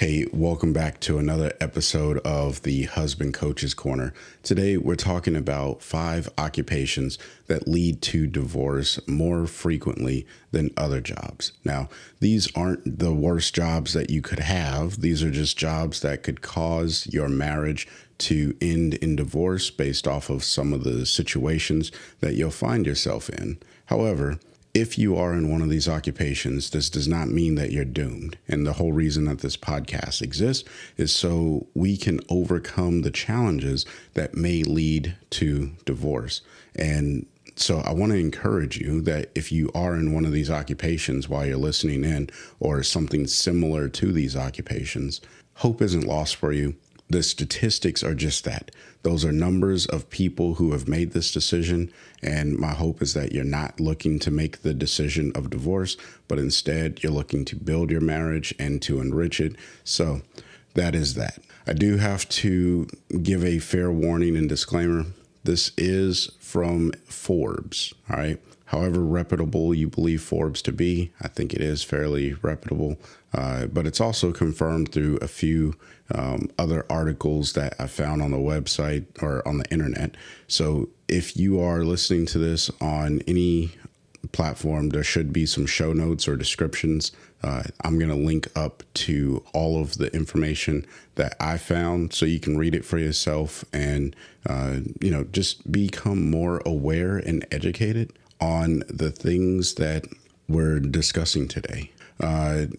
Hey, welcome back to another episode of the Husband Coach's Corner. Today, we're talking about 5 occupations that lead to divorce more frequently than other jobs. Now, these aren't the worst jobs that you could have. These are just jobs that could cause your marriage to end in divorce based off of some of the situations that you'll find yourself in. However, if you are in one of these occupations, this does not mean that you're doomed. And the whole reason that this podcast exists is so we can overcome the challenges that may lead to divorce. And so I want to encourage you that if you are in one of these occupations while you're listening in, or something similar to these occupations, hope isn't lost for you. The statistics are just that. Those are numbers of people who have made this decision. And my hope is that you're not looking to make the decision of divorce, but instead you're looking to build your marriage and to enrich it. So that is that. I do have to give a fair warning and disclaimer. This is from Forbes, all right? However reputable you believe Forbes to be, I think it is fairly reputable. But it's also confirmed through a few other articles that I found on the website or on the internet. So if you are listening to this on any platform, there should be some show notes or descriptions. I'm going to link up to all of the information that I found so you can read it for yourself and, just become more aware and educated on the things that we're discussing today.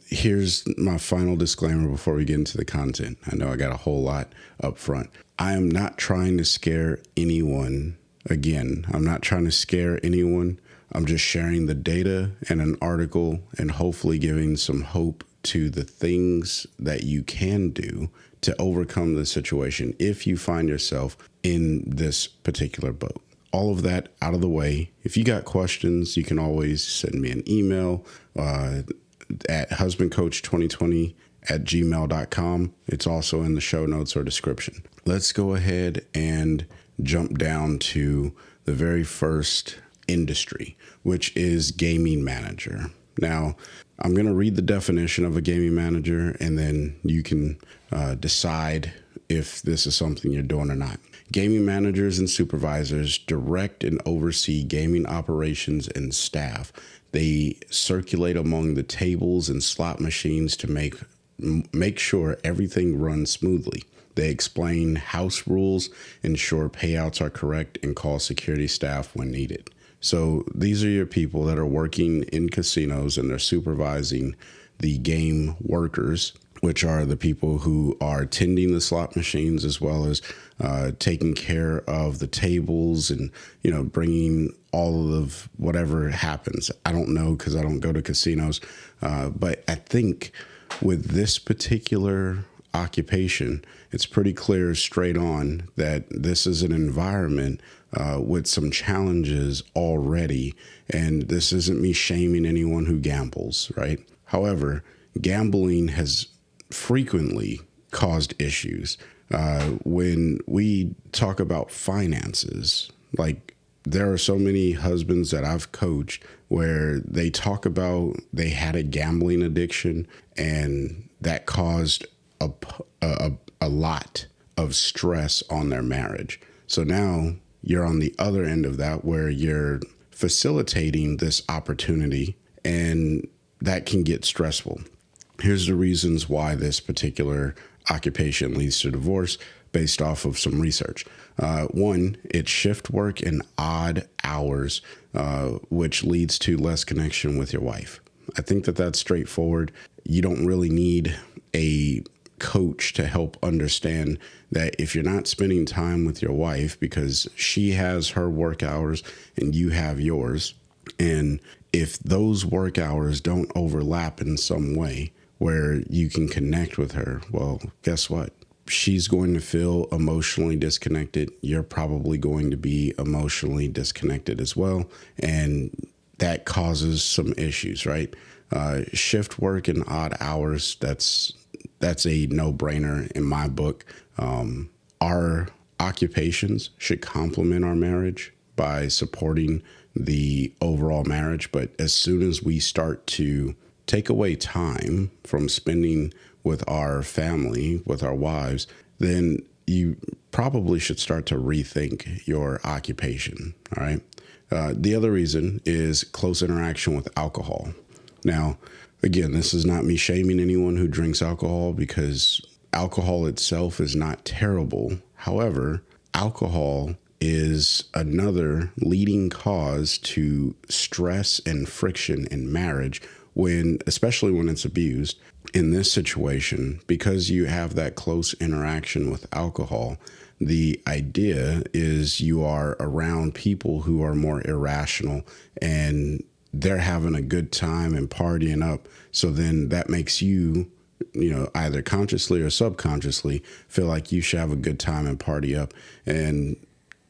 Here's my final disclaimer before we get into the content. I know I got a whole lot up front. I am not trying to scare anyone. Again, I'm not trying to scare anyone. I'm just sharing the data and an article and hopefully giving some hope to the things that you can do to overcome the situation if you find yourself in this particular boat. All of that out of the way. If you got questions, you can always send me an email at husbandcoach2020@gmail.com. It's also in the show notes or description. Let's go ahead and jump down to the very first industry, which is gaming manager. Now, I'm going to read the definition of a gaming manager, and then you can decide if this is something you're doing or not. Gaming managers and supervisors direct and oversee gaming operations and staff. They circulate among the tables and slot machines to make sure everything runs smoothly. They explain house rules, ensure payouts are correct, and call security staff when needed. So these are your people that are working in casinos, and they're supervising the game workers, which are the people who are tending the slot machines, as well as taking care of the tables and, bringing all of whatever happens. I don't know because I don't go to casinos. But I think with this particular occupation, it's pretty clear straight on that this is an environment with some challenges already. And this isn't me shaming anyone who gambles, right? However, gambling has frequently caused issues. When we talk about finances, like there are so many husbands that I've coached where they talk about they had a gambling addiction and that caused a lot of stress on their marriage. So now you're on the other end of that where you're facilitating this opportunity, and that can get stressful. Here's the reasons why this particular occupation leads to divorce based off of some research. One, it's shift work and odd hours, which leads to less connection with your wife. I think that that's straightforward. You don't really need a coach to help understand that if you're not spending time with your wife because she has her work hours and you have yours, and if those work hours don't overlap in some way where you can connect with her, well, guess what? She's going to feel emotionally disconnected. You're probably going to be emotionally disconnected as well. And that causes some issues, right? Shift work and odd hours, that's a no-brainer in my book. Our occupations should complement our marriage by supporting the overall marriage. But as soon as we start to take away time from spending with our family, with our wives, then you probably should start to rethink your occupation. All right. The other reason is close interaction with alcohol. Now, again, this is not me shaming anyone who drinks alcohol, because alcohol itself is not terrible. However, alcohol is another leading cause to stress and friction in marriage, especially when it's abused. In this situation, because you have that close interaction with alcohol, the idea is you are around people who are more irrational, and they're having a good time and partying up. So then that makes you, either consciously or subconsciously feel like you should have a good time and party up. And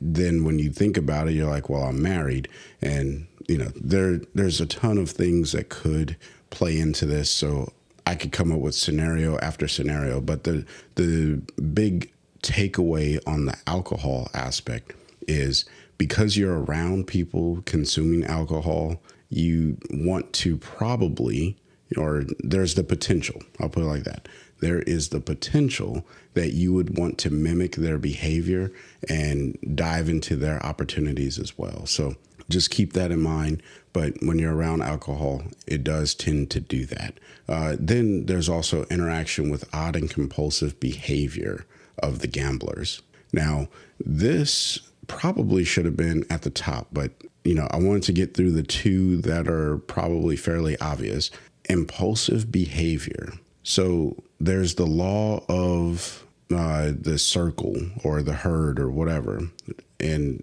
then when you think about it, you're like, well, I'm married. And, there's a ton of things that could play into this. So I could come up with scenario after scenario, but the big takeaway on the alcohol aspect is, because you're around people consuming alcohol, you want to probably, or there's the potential, I'll put it like that. There is the potential that you would want to mimic their behavior and dive into their opportunities as well. So just keep that in mind. But when you're around alcohol, it does tend to do that. Then there's also interaction with odd and compulsive behavior of the gamblers. Now, this probably should have been at the top, but I wanted to get through the two that are probably fairly obvious. Impulsive behavior. So there's the law of the circle or the herd or whatever. And,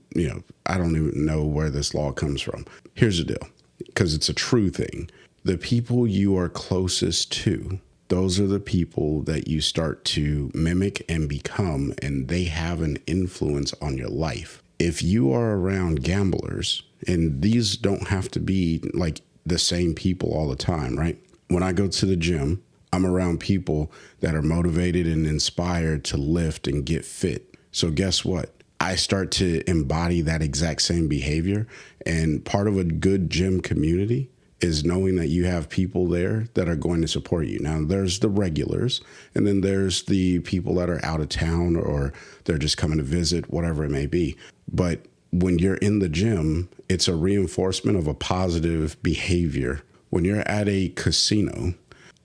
I don't even know where this law comes from. Here's the deal, because it's a true thing. The people you are closest to, those are the people that you start to mimic and become, and they have an influence on your life. If you are around gamblers, and these don't have to be like the same people all the time, right? When I go to the gym, I'm around people that are motivated and inspired to lift and get fit. So guess what? I start to embody that exact same behavior. And part of a good gym community is knowing that you have people there that are going to support you. Now, there's the regulars, and then there's the people that are out of town, or they're just coming to visit, whatever it may be. But when you're in the gym, it's a reinforcement of a positive behavior. When you're at a casino,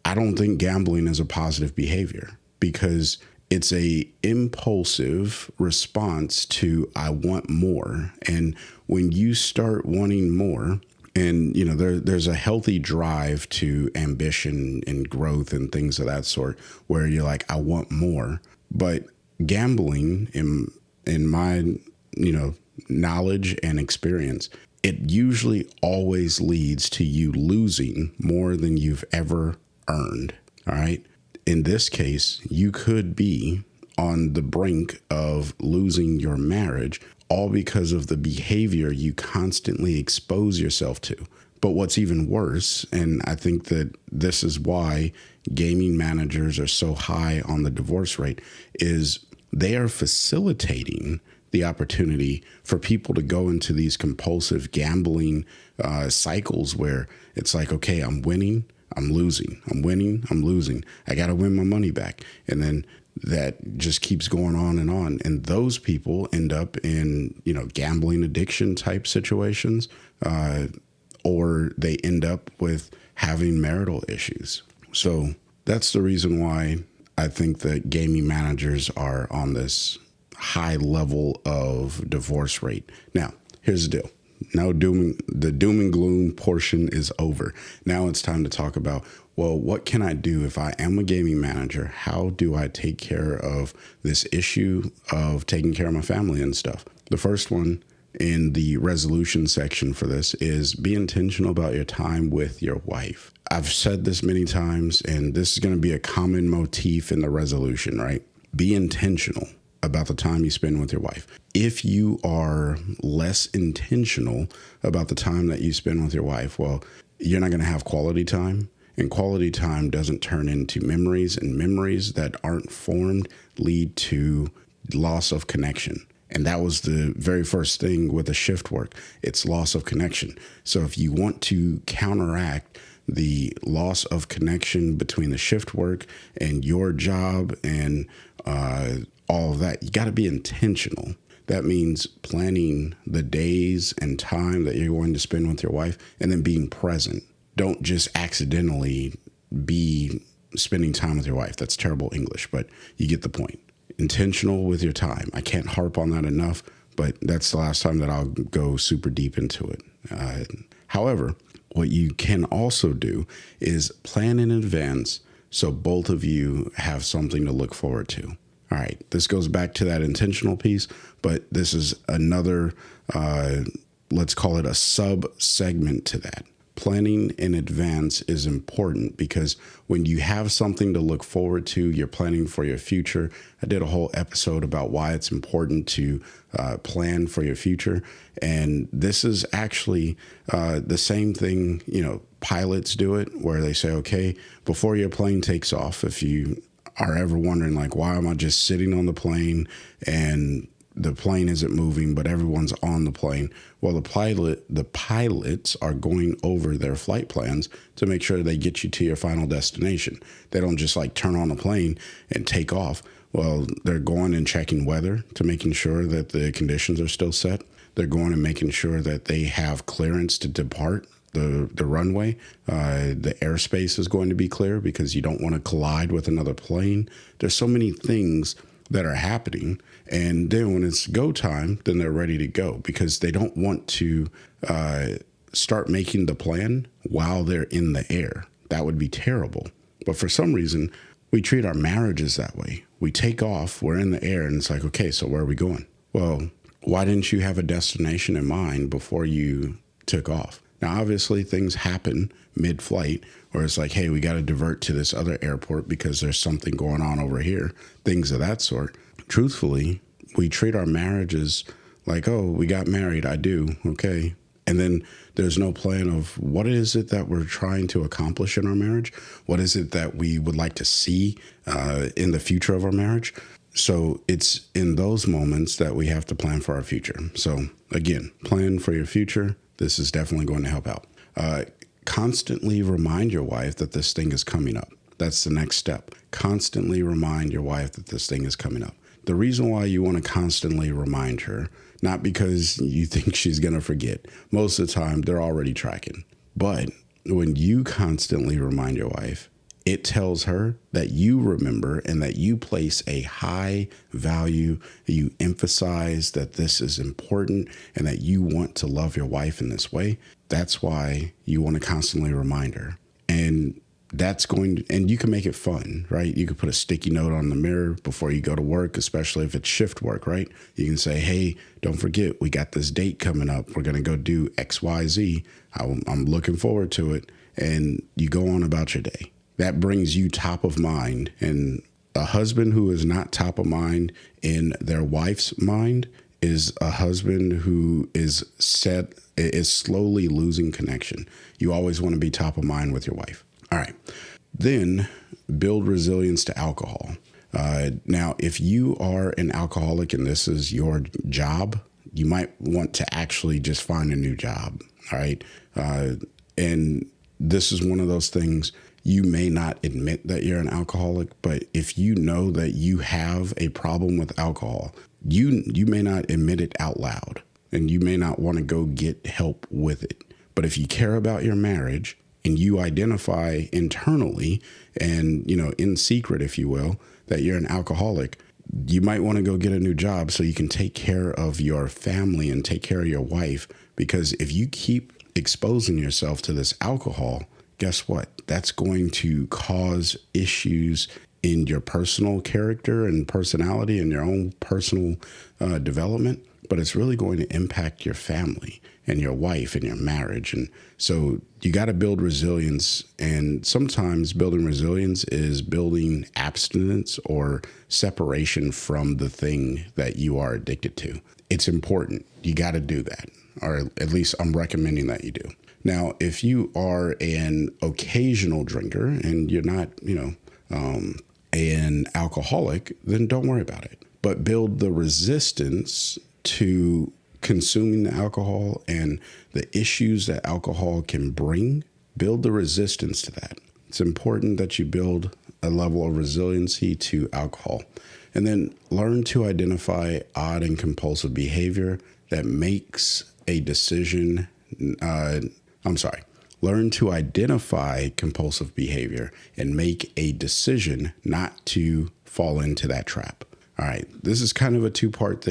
I don't think gambling is a positive behavior, because it's a impulsive response to I want more. And when you start wanting more, and there's a healthy drive to ambition and growth and things of that sort, where you're like, I want more. But gambling, in my knowledge and experience, it usually always leads to you losing more than you've ever earned. All right. In this case, you could be on the brink of losing your marriage, all because of the behavior you constantly expose yourself to. But what's even worse, and I think that this is why gaming managers are so high on the divorce rate, is they are facilitating the opportunity for people to go into these compulsive gambling cycles where it's like, okay, I'm winning, I'm losing, I'm winning, I'm losing. I got to win my money back. And then that just keeps going on. And those people end up in, gambling addiction type situations, or they end up with having marital issues. So that's the reason why I think that gaming managers are on this high level of divorce rate. Now, here's the deal. Now the doom and gloom portion is over. Now it's time to talk about, well, what can I do if I am a gaming manager? How do I take care of this issue of taking care of my family and stuff? The first one in the resolution section for this is be intentional about your time with your wife. I've said this many times, and this is going to be a common motif in the resolution, right? Be intentional about the time you spend with your wife. If you are less intentional about the time that you spend with your wife, well, you're not going to have quality time, and quality time doesn't turn into memories, and memories that aren't formed lead to loss of connection. And that was the very first thing with the shift work. It's loss of connection. So if you want to counteract the loss of connection between the shift work and your job and all of that. You got to be intentional. That means planning the days and time that you're going to spend with your wife and then being present. Don't just accidentally be spending time with your wife. That's terrible English, but you get the point. Intentional with your time. I can't harp on that enough, but that's the last time that I'll go super deep into it. However, what you can also do is plan in advance so both of you have something to look forward to. All right, this goes back to that intentional piece, but this is another, let's call it a sub-segment to that. Planning in advance is important because when you have something to look forward to, you're planning for your future. I did a whole episode about why it's important to plan for your future. And this is actually the same thing, pilots do it where they say, okay, before your plane takes off, if you are ever wondering, like, why am I just sitting on the plane and the plane isn't moving, but everyone's on the plane? Well, the pilots are going over their flight plans to make sure they get you to your final destination. They don't just like turn on the plane and take off. Well, they're going and checking weather to making sure that the conditions are still set. They're going and making sure that they have clearance to depart the runway. The airspace is going to be clear because you don't want to collide with another plane. There's so many things that are happening. And then when it's go time, then they're ready to go because they don't want to start making the plan while they're in the air. That would be terrible. But for some reason, we treat our marriages that way. We take off, we're in the air, and it's like, okay, so where are we going? Well, why didn't you have a destination in mind before you took off? Now, obviously, things happen mid-flight where it's like, hey, we got to divert to this other airport because there's something going on over here, things of that sort. Truthfully, we treat our marriages like, oh, we got married, I do, okay. And then there's no plan of what is it that we're trying to accomplish in our marriage? What is it that we would like to see in the future of our marriage? So it's in those moments that we have to plan for our future. So again, plan for your future. This is definitely going to help out. Constantly remind your wife that this thing is coming up. That's the next step. Constantly remind your wife that this thing is coming up. The reason why you want to constantly remind her, not because you think she's going to forget. Most of the time, they're already tracking. But when you constantly remind your wife, it tells her that you remember and that you place a high value, you emphasize that this is important and that you want to love your wife in this way. That's why you want to constantly remind her. And and you can make it fun, right? You can put a sticky note on the mirror before you go to work, especially if it's shift work, right? You can say, hey, don't forget, we got this date coming up. We're going to go do X, Y, Z. I'm looking forward to it. And you go on about your day. That brings you top of mind. And a husband who is not top of mind in their wife's mind is a husband who is slowly losing connection. You always want to be top of mind with your wife. All right. Then build resilience to alcohol. Now, if you are an alcoholic and this is your job, you might want to actually just find a new job. All right. And this is one of those things. You may not admit that you're an alcoholic, but if you know that you have a problem with alcohol, you may not admit it out loud and you may not want to go get help with it. But if you care about your marriage and you identify internally and, in secret, if you will, that you're an alcoholic, you might want to go get a new job so you can take care of your family and take care of your wife. Because if you keep exposing yourself to this alcohol, guess what? That's going to cause issues in your personal character and personality and your own personal development, but it's really going to impact your family and your wife and your marriage. And so you got to build resilience. And sometimes building resilience is building abstinence or separation from the thing that you are addicted to. It's important. You got to do that, or at least I'm recommending that you do. Now, if you are an occasional drinker and you're not, an alcoholic, then don't worry about it. But build the resistance to consuming the alcohol and the issues that alcohol can bring build the resistance to that. It's important that you build a level of resiliency to alcohol. And then learn to identify odd and compulsive behavior that makes a decision. Learn to identify compulsive behavior and make a decision not to fall into that trap. All right. This is kind of a two-part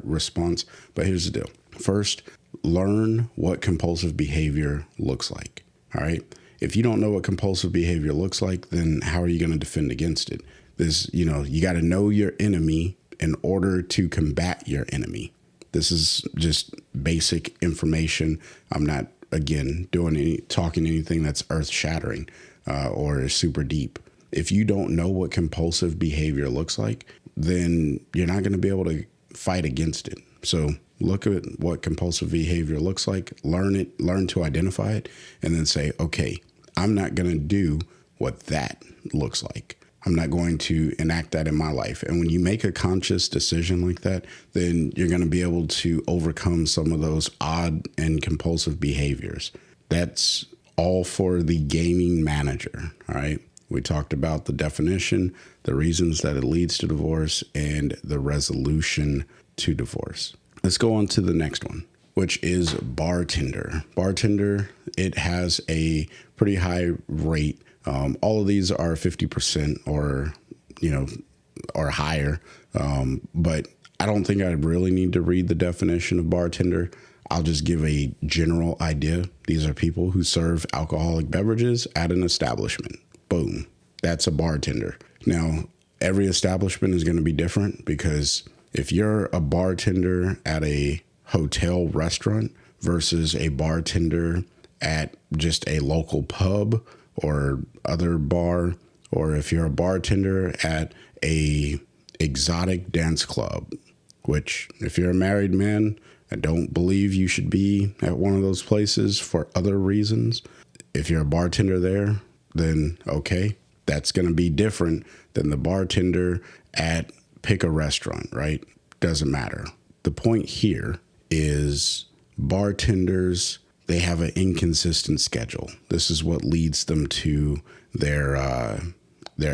response, but here's the deal. First, learn what compulsive behavior looks like. All right. If you don't know what compulsive behavior looks like, then how are you going to defend against it? You got to know your enemy in order to combat your enemy. This is just basic information. I'm not, again, talking anything that's earth shattering or super deep. If you don't know what compulsive behavior looks like, then you're not going to be able to fight against it. So look at what compulsive behavior looks like, learn to identify it, and then say, okay, I'm not going to do what that looks like. I'm not going to enact that in my life. And when you make a conscious decision like that, then you're going to be able to overcome some of those odd and compulsive behaviors. That's all for the gaming manager. All right. We talked about the definition, the reasons that it leads to divorce, and the resolution to divorce. Let's go on to the next one, which is bartender. Bartender, it has a pretty high rate. All of these are 50% or higher. But I don't think I really need to read the definition of bartender. I'll just give a general idea. These are people who serve alcoholic beverages at an establishment. Boom. That's a bartender. Now, every establishment is going to be different, because if you're a bartender at a hotel restaurant versus a bartender at just a local pub or other bar, or if you're a bartender at a exotic dance club, which if you're a married man, I don't believe you should be at one of those places for other reasons. If you're a bartender there, then okay, that's going to be different than the bartender at pick a restaurant, right? Doesn't matter. The point here is bartenders, they have an inconsistent schedule. This is what leads them to their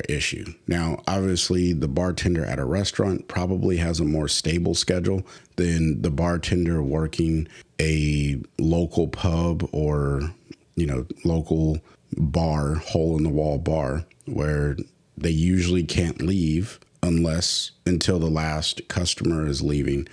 issue. Now, obviously, the bartender at a restaurant probably has a more stable schedule than the bartender working a local pub or, local bar, hole in the wall bar, where they usually can't leave until the last customer is leaving,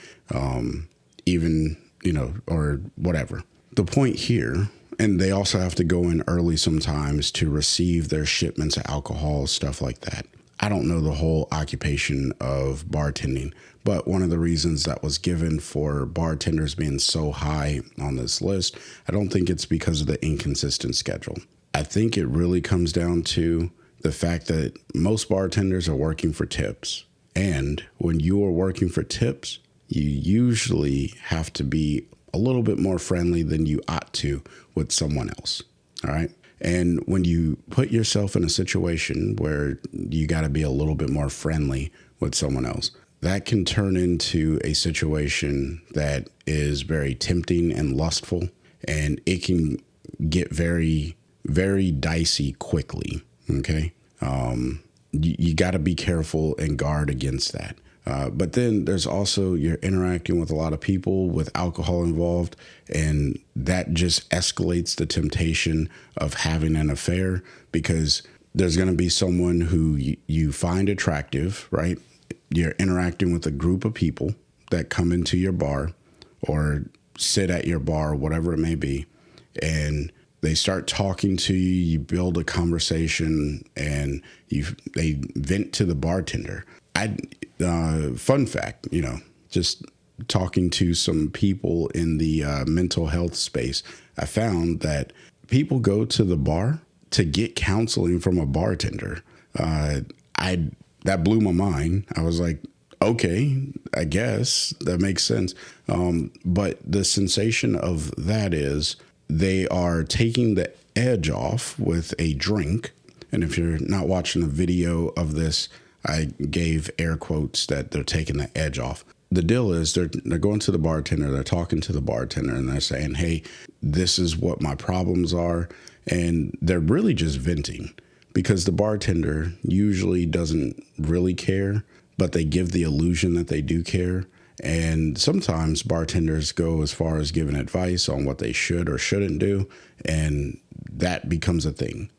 or whatever. The point here, and they also have to go in early sometimes to receive their shipments of alcohol, stuff like that. I don't know the whole occupation of bartending, but one of the reasons that was given for bartenders being so high on this list, I don't think it's because of the inconsistent schedule. I think it really comes down to the fact that most bartenders are working for tips. And when you are working for tips, you usually have to be a little bit more friendly than you ought to with someone else. All right. And when you put yourself in a situation where you got to be a little bit more friendly with someone else, that can turn into a situation that is very tempting and lustful, and it can get very, very dicey quickly. Okay. You got to be careful and guard against that. But then there's also, you're interacting with a lot of people with alcohol involved, and that just escalates the temptation of having an affair, because there's going to be someone who you find attractive, right? You're interacting with a group of people that come into your bar or sit at your bar, whatever it may be, and they start talking to you, you build a conversation, and they vent to the bartender. Fun fact, just talking to some people in the mental health space, I found that people go to the bar to get counseling from a bartender. That blew my mind. I was like, okay, I guess that makes sense. But the sensation of that is they are taking the edge off with a drink. And if you're not watching the video of this, I gave air quotes that they're taking the edge off. the deal is they're going to the bartender, they're talking to the bartender, and they're saying, hey, this is what my problems are. And they're really just venting, because the bartender usually doesn't really care, but they give the illusion that they do care. And sometimes bartenders go as far as giving advice on what they should or shouldn't do, and that becomes a thing.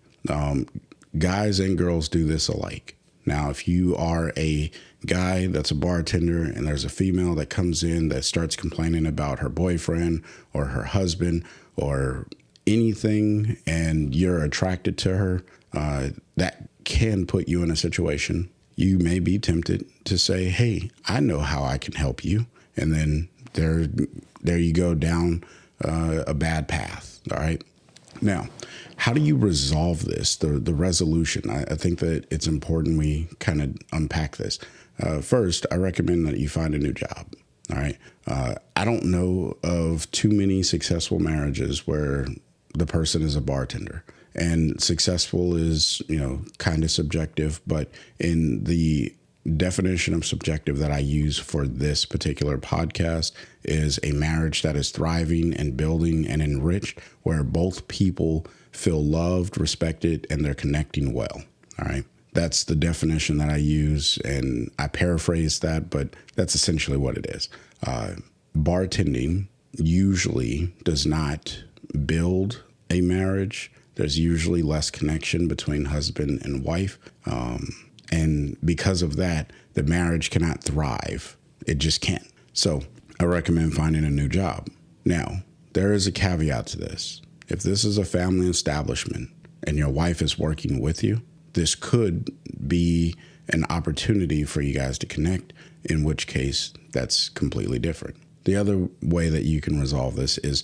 Guys and girls do this alike. Now, if you are a guy that's a bartender and there's a female that comes in that starts complaining about her boyfriend or her husband or anything, and you're attracted to her, that can put you in a situation. You may be tempted to say, hey, I know how I can help you. And then there you go down a bad path. All right. Now, how do you resolve this? The resolution. I think that it's important we kind of unpack this. First, I recommend that you find a new job. All right. I don't know of too many successful marriages where the person is a bartender. And successful is, kind of subjective, but in the definition of subjective that I use for this particular podcast is a marriage that is thriving and building and enriched, where both people feel loved, respected, and they're connecting well. All right. That's the definition that I use, and I paraphrase that, but that's essentially what it is. Bartending usually does not build a marriage. There's usually less connection between husband and wife. And because of that, the marriage cannot thrive. It just can't. So I recommend finding a new job. Now, there is a caveat to this. If this is a family establishment and your wife is working with you, this could be an opportunity for you guys to connect, in which case that's completely different. The other way that you can resolve this is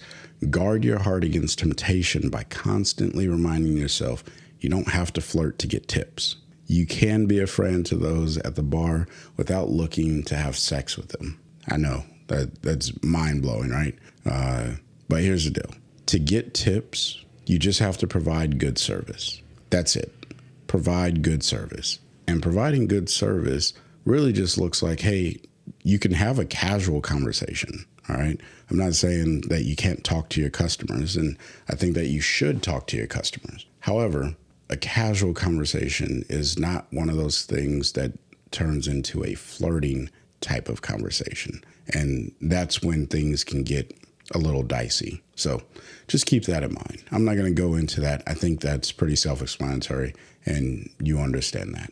guard your heart against temptation by constantly reminding yourself you don't have to flirt to get tips. You can be a friend to those at the bar without looking to have sex with them. I know that's mind-blowing, right? But here's the deal. To get tips, you just have to provide good service. That's it. Provide good service. And providing good service really just looks like, hey, you can have a casual conversation, all right? I'm not saying that you can't talk to your customers, and I think that you should talk to your customers. However, a casual conversation is not one of those things that turns into a flirting type of conversation. And that's when things can get a little dicey. So just keep that in mind. I'm not going to go into that. I think that's pretty self-explanatory, and you understand that.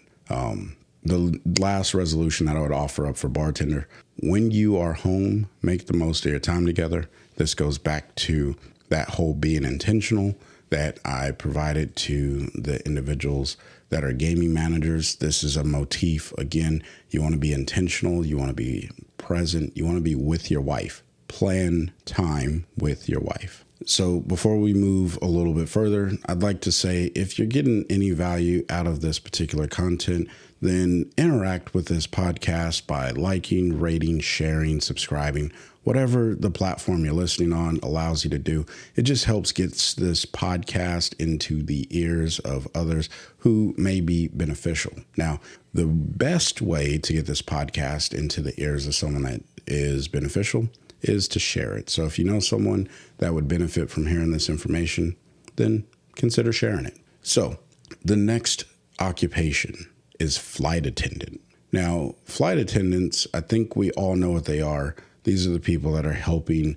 The last resolution that I would offer up for bartender: when you are home, make the most of your time together. This goes back to that whole being intentional that I provided to the individuals that are gaming managers. This is a motif. Again, you want to be intentional. You want to be present. You want to be with your wife. Plan time with your wife. So before we move a little bit further, I'd like to say, if you're getting any value out of this particular content, then interact with this podcast by liking, rating, sharing, subscribing, whatever the platform you're listening on allows you to do. It just helps get this podcast into the ears of others who may be beneficial. Now, the best way to get this podcast into the ears of someone that is beneficial is to share it. So if you know someone that would benefit from hearing this information, then consider sharing it. So the next occupation is flight attendant. Now, flight attendants, I think we all know what they are. These are the people that are helping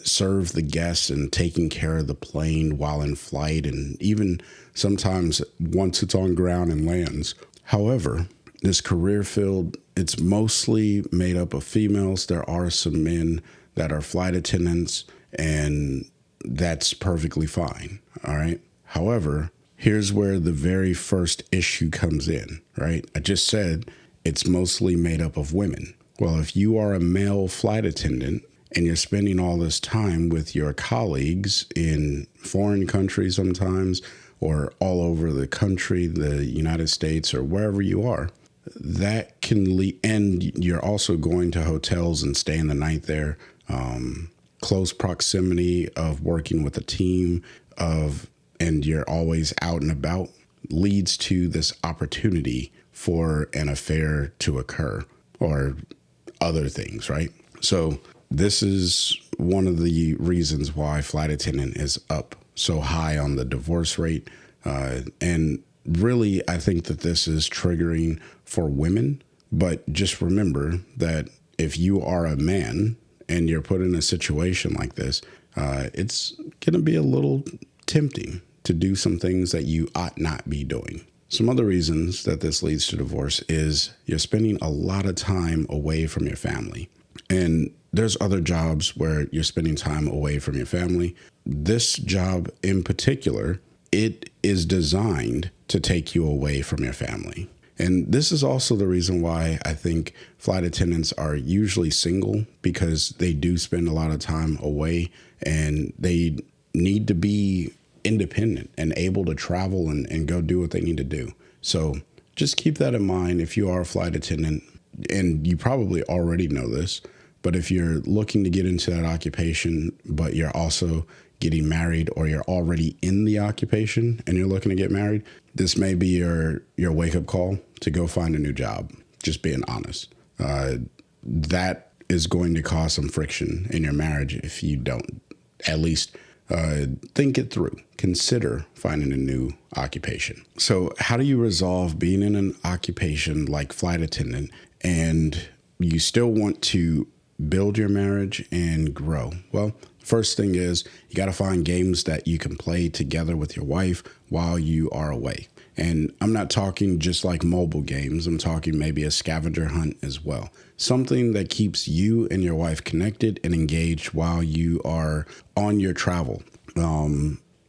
serve the guests and taking care of the plane while in flight, and even sometimes once it's on ground and lands. However, this career field, it's mostly made up of females. There are some men that are flight attendants, and that's perfectly fine. All right. However, here's where the very first issue comes in, right? I just said it's mostly made up of women. Well, if you are a male flight attendant and you're spending all this time with your colleagues in foreign countries sometimes, or all over the country, the United States, or wherever you are, that can lead, and you're also going to hotels and staying the night there, close proximity of working with a team and you're always out and about, leads to this opportunity for an affair to occur, or other things, right? So this is one of the reasons why flight attendant is up so high on the divorce rate. And really, I think that this is triggering for women. But just remember that if you are a man and you're put in a situation like this, it's going to be a little tempting to do some things that you ought not be doing. Some other reasons that this leads to divorce is you're spending a lot of time away from your family. And there's other jobs where you're spending time away from your family. This job in particular, it is designed to take you away from your family. And this is also the reason why I think flight attendants are usually single, because they do spend a lot of time away and they need to be independent and able to travel and go do what they need to do. So just keep that in mind if you are a flight attendant, and you probably already know this, but if you're looking to get into that occupation, but you're also getting married, or you're already in the occupation and you're looking to get married, this may be your wake-up call to go find a new job. Just being honest. That is going to cause some friction in your marriage if you don't at least think it through. Consider finding a new occupation. So how do you resolve being in an occupation like flight attendant and you still want to build your marriage and grow? Well, first thing is you got to find games that you can play together with your wife while you are away. And I'm not talking just like mobile games. I'm talking maybe a scavenger hunt as well. Something that keeps you and your wife connected and engaged while you are on your travel.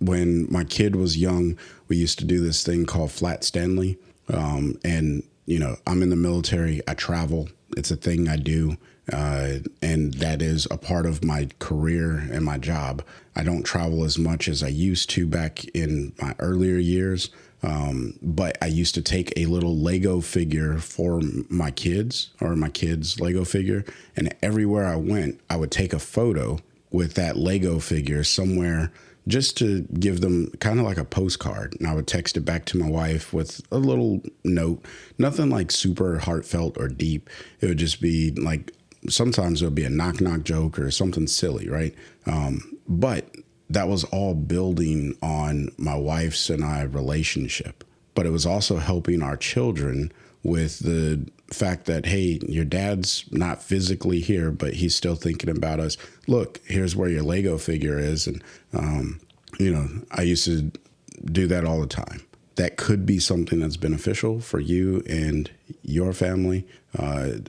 When my kid was young, we used to do this thing called Flat Stanley. And, you know, I'm in the military. I travel. It's a thing I do. And that is a part of my career and my job. I don't travel as much as I used to back in my earlier years. But I used to take a little Lego figure for my kids, or my kids' Lego figure. And everywhere I went, I would take a photo with that Lego figure somewhere just to give them kind of like a postcard. And I would text it back to my wife with a little note, nothing like super heartfelt or deep. It would just be like, sometimes it would be a knock-knock joke or something silly, right? But that was all building on my wife's and I relationship. But it was also helping our children with the fact that, hey, your dad's not physically here, but he's still thinking about us. Look, here's where your Lego figure is. And, you know, I used to do that all the time. That could be something that's beneficial for you and your family,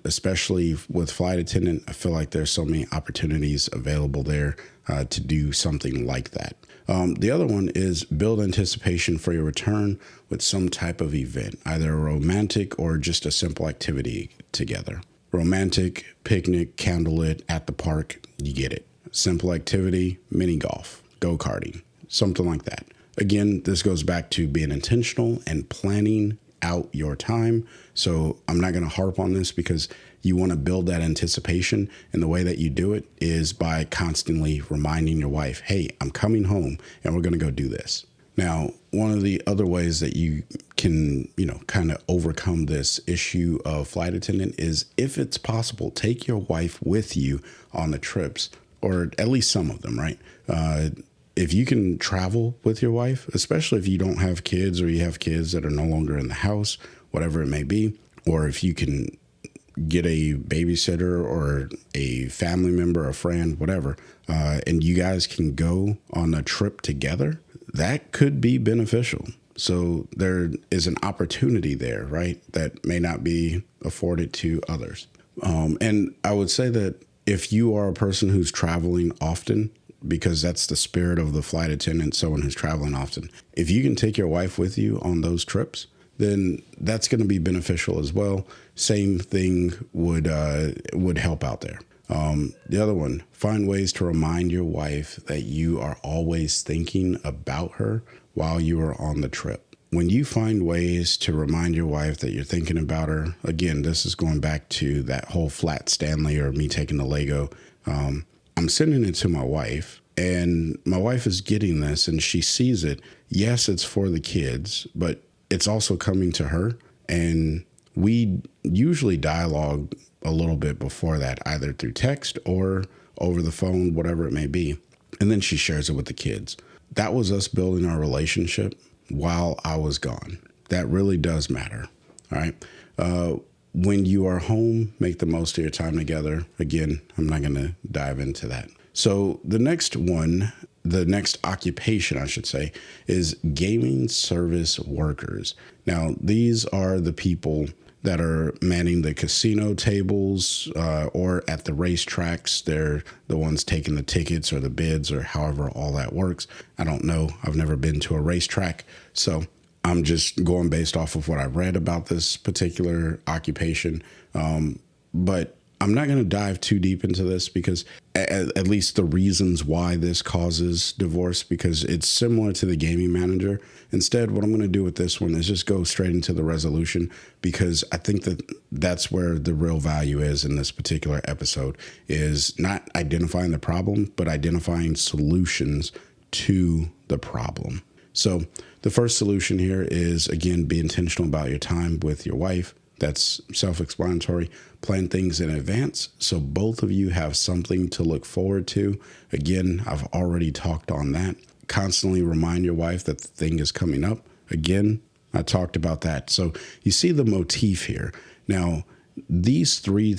especially with flight attendant. I feel like there's so many opportunities available there to do something like that. The other one is build anticipation for your return with some type of event, either a romantic or just a simple activity together. Romantic, picnic, candlelit, at the park, you get it. Simple activity, mini golf, go-karting, something like that. Again, this goes back to being intentional and planning out your time. So I'm not going to harp on this because you want to build that anticipation. And the way that you do it is by constantly reminding your wife, hey, I'm coming home and we're going to go do this. Now, one of the other ways that you can, you know, kind of overcome this issue of flight attendant is, if it's possible, take your wife with you on the trips, or at least some of them, right? If you can travel with your wife, especially if you don't have kids or you have kids that are no longer in the house, whatever it may be, or if you can get a babysitter or a family member, a friend, whatever, and you guys can go on a trip together, that could be beneficial. So there is an opportunity there, right, that may not be afforded to others. And I would say that if you are a person who's traveling often, because that's the spirit of the flight attendant, someone who's traveling often, if you can take your wife with you on those trips, then that's going to be beneficial as well. Same thing would help out there. The other one, find ways to remind your wife that you are always thinking about her while you are on the trip. When you find ways to remind your wife that you're thinking about her, again, this is going back to that whole Flat Stanley or me taking the Lego. I'm sending it to my wife, and my wife is getting this and she sees it. Yes, it's for the kids, but it's also coming to her. And we usually dialogue a little bit before that, either through text or over the phone, whatever it may be. And then she shares it with the kids. That was us building our relationship while I was gone. That really does matter. All right. When you are home, make the most of your time together. Again, I'm not going to dive into that. So the next occupation, I should say, is gaming service workers. Now, these are the people that are manning the casino tables or at the racetracks. They're the ones taking the tickets or the bids or however all that works. I don't know. I've never been to a racetrack. So I'm just going based off of what I read about this particular occupation. But I'm not going to dive too deep into this because at least the reasons why this causes divorce, because it's similar to the gaming manager. Instead, what I'm going to do with this one is just go straight into the resolution, because I think that that's where the real value is in this particular episode, is not identifying the problem, but identifying solutions to the problem. So the first solution here is, again, be intentional about your time with your wife. That's self-explanatory. Plan things in advance so both of you have something to look forward to. Again, I've already talked on that. Constantly remind your wife that the thing is coming up. Again, I talked about that. So you see the motif here. Now, these three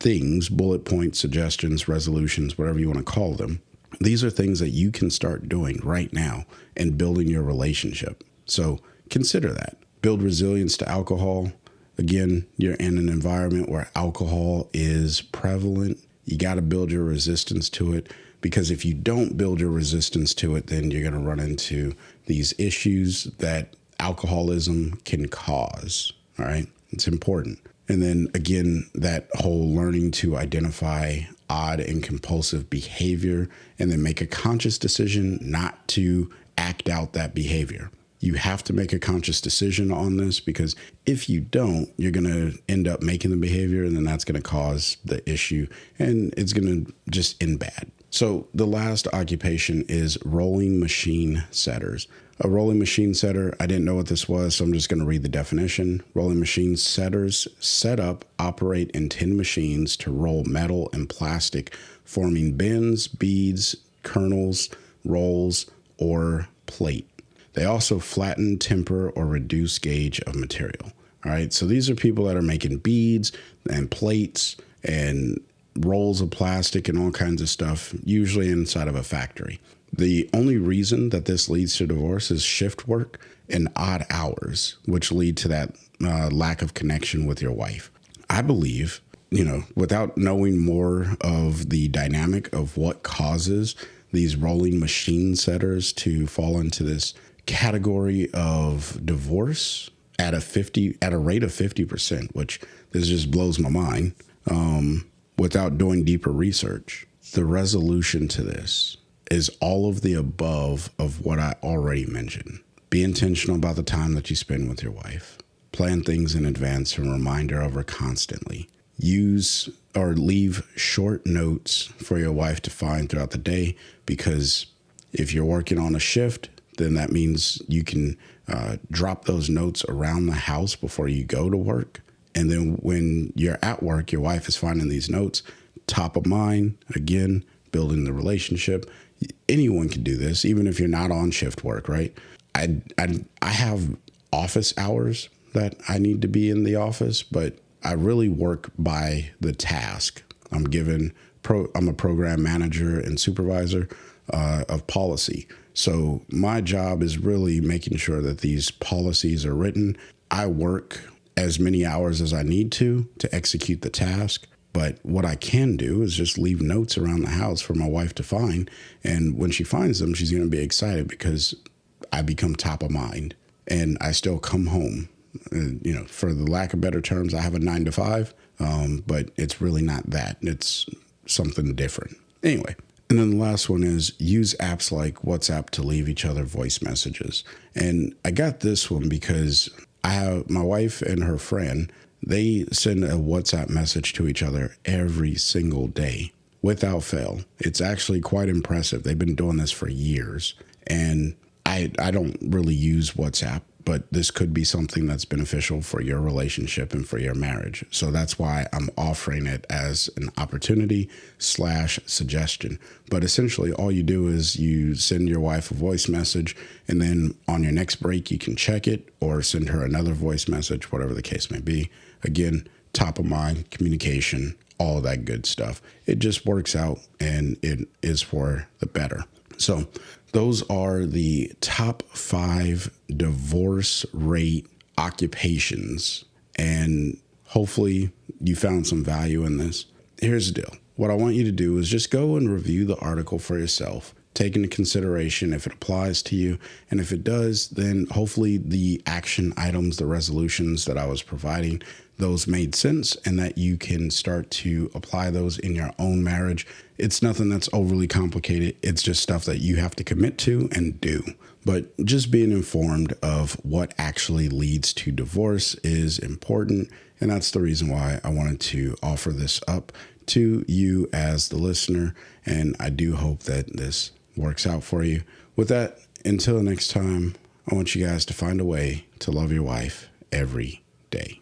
things, bullet points, suggestions, resolutions, whatever you want to call them, these are things that you can start doing right now and building your relationship. So consider that. Build resilience to alcohol. Again, you're in an environment where alcohol is prevalent. You got to build your resistance to it, because if you don't build your resistance to it, then you're going to run into these issues that alcoholism can cause. All right. It's important. And then again, that whole learning to identify odd and compulsive behavior and then make a conscious decision not to act out that behavior. You have to make a conscious decision on this, because if you don't, you're going to end up making the behavior, and then that's going to cause the issue, and it's going to just end bad. So the last occupation is rolling machine setters. A rolling machine setter, I didn't know what this was, so I'm just going to read the definition. Rolling machine setters set up, operate in 10 machines to roll metal and plastic, forming bins, beads, kernels, rolls, or plate. They also flatten, temper, or reduce gauge of material. All right. So these are people that are making beads and plates and rolls of plastic and all kinds of stuff, usually inside of a factory. The only reason that this leads to divorce is shift work and odd hours, which lead to that lack of connection with your wife. I believe, without knowing more of the dynamic of what causes these rolling machine setters to fall into this category of divorce at a rate of 50%, which this just blows my mind, without doing deeper research. The resolution to this is all of the above of what I already mentioned. Be intentional about the time that you spend with your wife. Plan things in advance and remind her of her constantly. Use or leave short notes for your wife to find throughout the day, because if you're working on a shift, then that means you can drop those notes around the house before you go to work. And then when you're at work, your wife is finding these notes, top of mind, again, building the relationship. Anyone can do this, even if you're not on shift work, right? I have office hours that I need to be in the office, but I really work by the task. I'm a program manager and supervisor of policy. So my job is really making sure that these policies are written. I work as many hours as I need to execute the task. But what I can do is just leave notes around the house for my wife to find. And when she finds them, she's going to be excited because I become top of mind and I still come home. For the lack of better terms, I have a 9 to 5, but it's really not that. It's something different. Anyway. And then the last one is use apps like WhatsApp to leave each other voice messages. And I got this one because I have my wife and her friend, they send a WhatsApp message to each other every single day without fail. It's actually quite impressive. They've been doing this for years. And I don't really use WhatsApp, but this could be something that's beneficial for your relationship and for your marriage. So that's why I'm offering it as an opportunity / suggestion. But essentially, all you do is you send your wife a voice message, and then on your next break, you can check it or send her another voice message, whatever the case may be. Again, top of mind communication, all of that good stuff. It just works out and it is for the better. So those are the top 5 divorce rate occupations. And hopefully you found some value in this. Here's the deal. What I want you to do is just go and review the article for yourself. Take into consideration if it applies to you. And if it does, then hopefully the action items, the resolutions that I was providing, those made sense and that you can start to apply those in your own marriage. It's nothing that's overly complicated. It's just stuff that you have to commit to and do. But just being informed of what actually leads to divorce is important. And that's the reason why I wanted to offer this up to you as the listener. And I do hope that this works out for you. With that, until next time, I want you guys to find a way to love your wife every day.